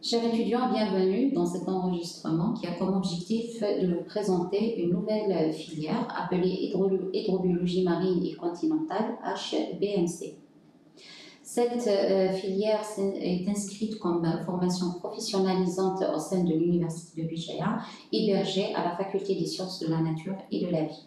Chers étudiants, bienvenue dans cet enregistrement qui a comme objectif de vous présenter une nouvelle filière appelée Hydrobiologie marine et continentale, HBMC. Cette filière est inscrite comme formation professionnalisante au sein de l'Université de Bijaya, hébergée à la Faculté des sciences de la nature et de la vie.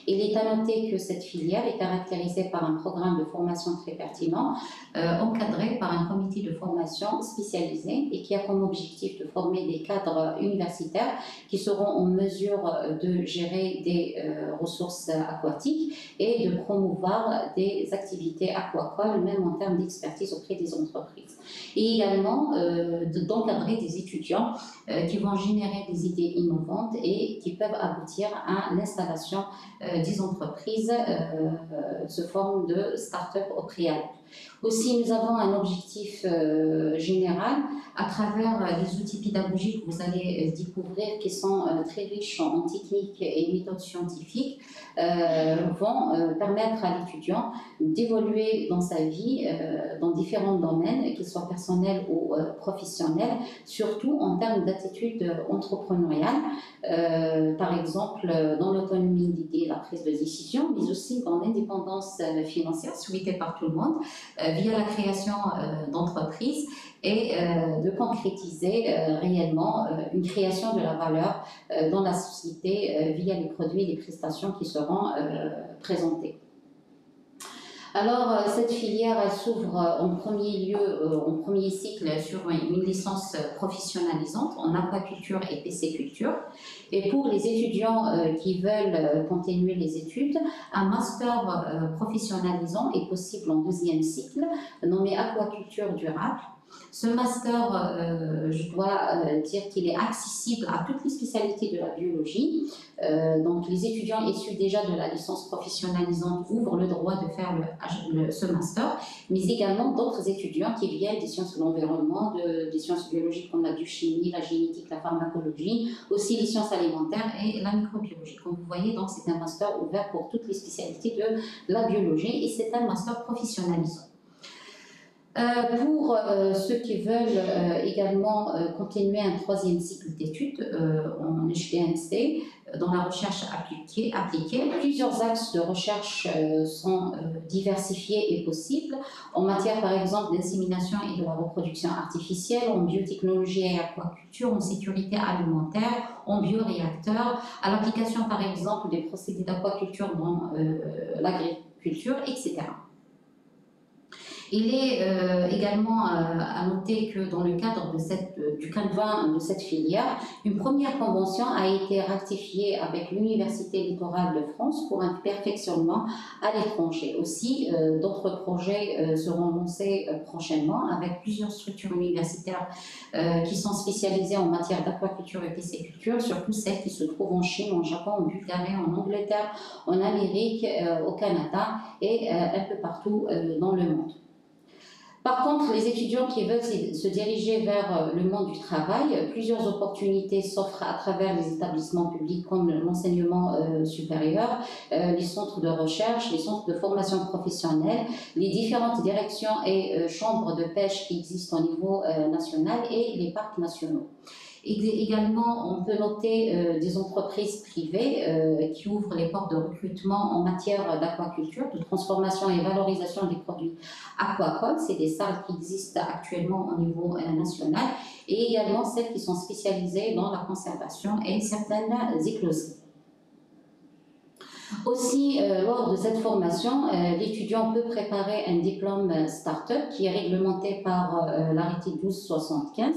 Il est à noter que cette filière est caractérisée par un programme de formation très pertinent, encadré par un comité de formation spécialisé et qui a comme objectif de former des cadres universitaires qui seront en mesure de gérer des ressources aquatiques et de promouvoir des activités aquacoles, même en termes d'expertise auprès des entreprises. Et également d'encadrer des étudiants qui vont générer des idées innovantes et qui peuvent aboutir à l'installation des entreprises sous forme de start-up au préalable. Aussi, nous avons un objectif général à travers les outils pédagogiques que vous allez découvrir qui sont très riches en techniques et méthodes scientifiques vont permettre à l'étudiant d'évoluer dans sa vie dans différents domaines, qu'ils soient personnels ou professionnels, surtout en termes d'attitude entrepreneuriale, par exemple dans l'autonomie d'idées, la prise de décision, mais aussi dans l'indépendance financière souhaitée par tout le monde, via la création d'entreprises et de concrétiser réellement une création de la valeur dans la société via les produits et les prestations qui seront présentés. Alors, cette filière, elle s'ouvre en premier lieu, en premier cycle, sur une licence professionnalisante en aquaculture et pisciculture. Et pour les étudiants qui veulent continuer les études, un master professionnalisant est possible en deuxième cycle, nommé aquaculture durable. Ce master, je dois dire qu'il est accessible à toutes les spécialités de la biologie. Donc, les étudiants issus déjà de la licence professionnalisante ouvrent le droit de faire ce master, mais également d'autres étudiants qui viennent des sciences de l'environnement, des sciences biologiques comme la biochimie, la génétique, la pharmacologie, aussi les sciences alimentaires et la microbiologie. Comme vous voyez, donc c'est un master ouvert pour toutes les spécialités de la biologie et c'est un master professionnalisant. Pour ceux qui veulent également continuer un troisième cycle d'études en HBMC dans la recherche appliquée, plusieurs axes de recherche sont diversifiés et possibles en matière par exemple d'insémination et de la reproduction artificielle, en biotechnologie et aquaculture, en sécurité alimentaire, en bioréacteurs, à l'application par exemple des procédés d'aquaculture dans l'agriculture, etc. Il est également à noter que dans le cadre de du canevas de cette filière, une première convention a été ratifiée avec l'Université littorale de France pour un perfectionnement à l'étranger. Aussi, d'autres projets seront lancés prochainement avec plusieurs structures universitaires qui sont spécialisées en matière d'aquaculture et pisciculture, surtout celles qui se trouvent en Chine, en Japon, en Bulgarie, en Angleterre, en Amérique, au Canada et un peu partout dans le monde. Par contre, les étudiants qui veulent se diriger vers le monde du travail, plusieurs opportunités s'offrent à travers les établissements publics comme l'enseignement supérieur, les centres de recherche, les centres de formation professionnelle, les différentes directions et chambres de pêche qui existent au niveau national et les parcs nationaux. Également, on peut noter des entreprises privées qui ouvrent les portes de recrutement en matière d'aquaculture, de transformation et valorisation des produits aquacoles. C'est des salles qui existent actuellement au niveau national et également celles qui sont spécialisées dans la conservation et certaines écloseries. Aussi, lors de cette formation, l'étudiant peut préparer un diplôme start-up qui est réglementé par l'arrêté 1275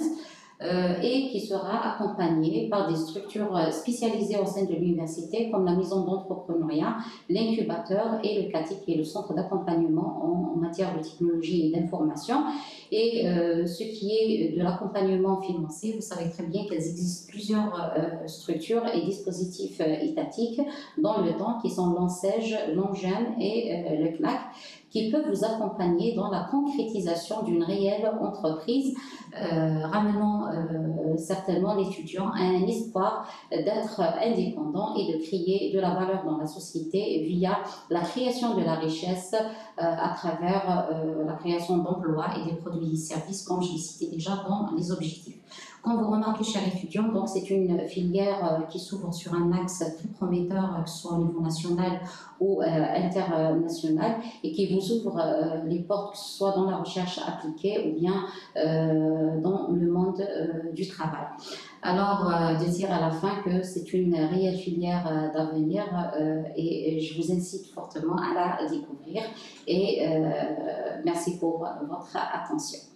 et qui sera accompagné par des structures spécialisées au sein de l'université comme la maison d'entrepreneuriat, l'incubateur et le CATI qui est le centre d'accompagnement en matière de technologie et d'information. Et ce qui est de l'accompagnement financier, vous savez très bien qu'il existe plusieurs structures et dispositifs étatiques dans le temps qui sont l'ANSEJ, l'ANGEM et le CNAC qui peut vous accompagner dans la concrétisation d'une réelle entreprise, ramenant certainement l'étudiant à un espoir d'être indépendant et de créer de la valeur dans la société via la création de la richesse à travers la création d'emplois et des produits et services, comme je l'ai cité déjà dans les objectifs. Comme vous remarquez, chers étudiants, donc c'est une filière qui s'ouvre sur un axe très prometteur, que ce soit au niveau national ou international, et qui vous ouvre les portes, que ce soit dans la recherche appliquée ou bien dans le monde du travail. Alors, de dire à la fin que c'est une réelle filière d'avenir et je vous incite fortement à la découvrir et merci pour votre attention.